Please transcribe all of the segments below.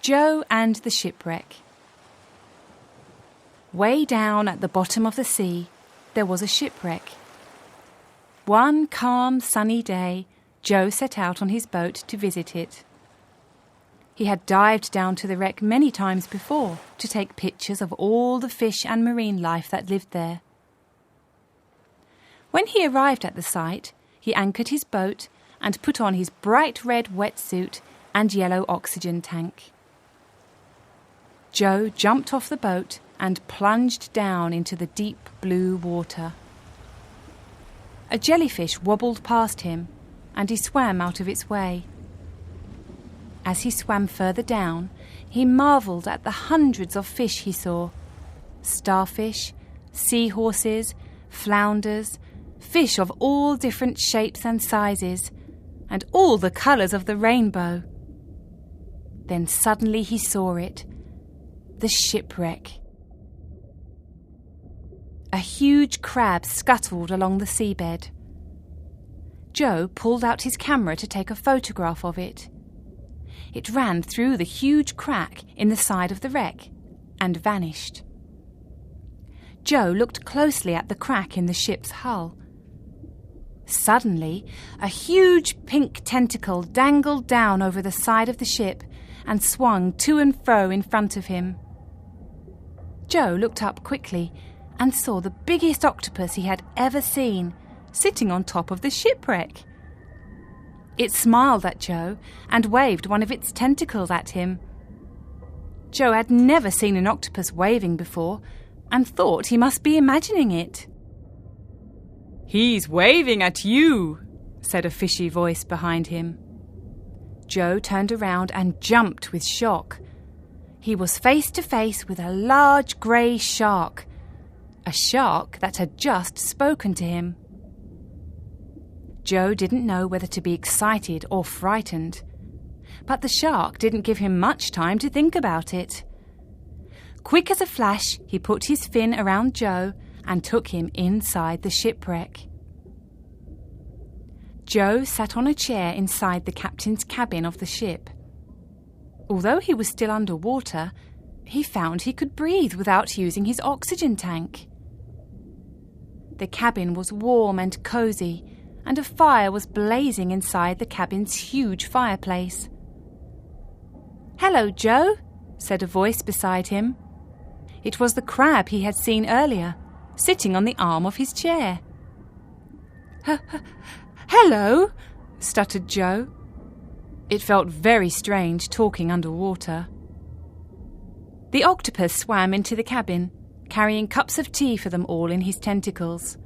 Joe and the Shipwreck. Way down at the bottom of the sea, there was a shipwreck. One calm, sunny day, Joe set out on his boat to visit it. He had dived down to the wreck many times before to take pictures of all the fish and marine life that lived there. When he arrived at the site, he anchored his boat and put on his bright red wetsuit and yellow oxygen tank. Joe jumped off the boat and plunged down into the deep blue water. A jellyfish wobbled past him, and he swam out of its way. As he swam further down, he marvelled at the hundreds of fish he saw: starfish, seahorses, flounders, fish of all different shapes and sizes, and all the colours of the rainbow. Then suddenly he saw it, the shipwreck. A huge crab scuttled along the seabed. Joe pulled out his camera to take a photograph of it. It ran through the huge crack in the side of the wreck and vanished. Joe looked closely at the crack in the ship's hull. Suddenly, a huge pink tentacle dangled down over the side of the ship and swung to and fro in front of him. Joe looked up quickly and saw the biggest octopus he had ever seen, sitting on top of the shipwreck. It smiled at Joe and waved one of its tentacles at him. Joe had never seen an octopus waving before and thought he must be imagining it. "He's waving at you," said a fishy voice behind him. Joe turned around and jumped with shock. He was face to face with a large grey shark, a shark that had just spoken to him. Joe didn't know whether to be excited or frightened, but the shark didn't give him much time to think about it. Quick as a flash, he put his fin around Joe and took him inside the shipwreck. Joe sat on a chair inside the captain's cabin of the ship. Although he was still underwater, he found he could breathe without using his oxygen tank. The cabin was warm and cosy, and a fire was blazing inside the cabin's huge fireplace. "Hello, Joe," said a voice beside him. It was the crab he had seen earlier, sitting on the arm of his chair. "Hello," stuttered Joe. It felt very strange talking underwater. The octopus swam into the cabin, carrying cups of tea for them all in his tentacles.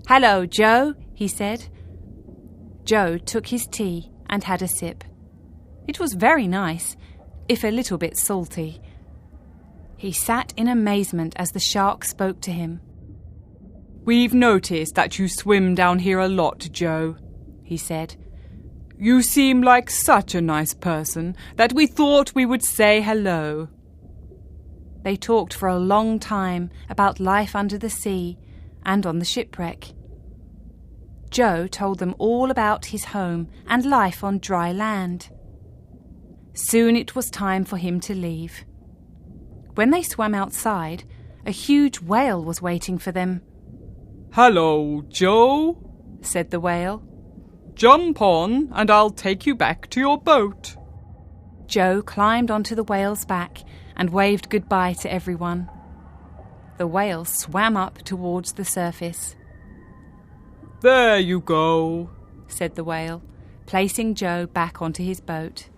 "Hello, Joe," he said. Joe took his tea and had a sip. It was very nice, if a little bit salty. He sat in amazement as the shark spoke to him. "We've noticed that you swim down here a lot, Joe," he said. "You seem like such a nice person that we thought we would say hello." They talked for a long time about life under the sea and on the shipwreck. Joe told them all about his home and life on dry land. Soon it was time for him to leave. When they swam outside, a huge whale was waiting for them. "Hello, Joe," said the whale. "Jump on and I'll take you back to your boat." Joe climbed onto the whale's back and waved goodbye to everyone. The whale swam up towards the surface. "There you go," said the whale, placing Joe back onto his boat.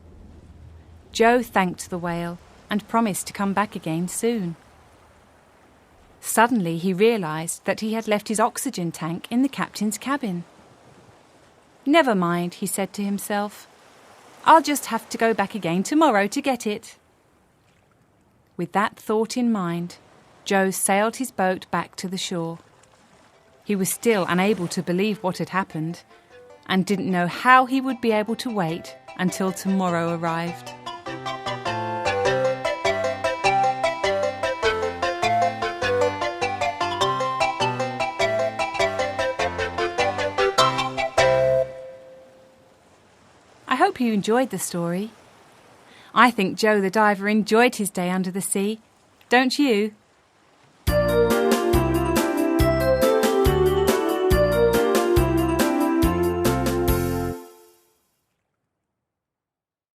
Joe thanked the whale and promised to come back again soon. Suddenly he realised that he had left his oxygen tank in the captain's cabin. "Never mind," he said to himself. "I'll just have to go back again tomorrow to get it." With that thought in mind, Joe sailed his boat back to the shore. He was still unable to believe what had happened and didn't know how he would be able to wait until tomorrow arrived. I hope you enjoyed the story. I think Joe the diver enjoyed his day under the sea. Don't you?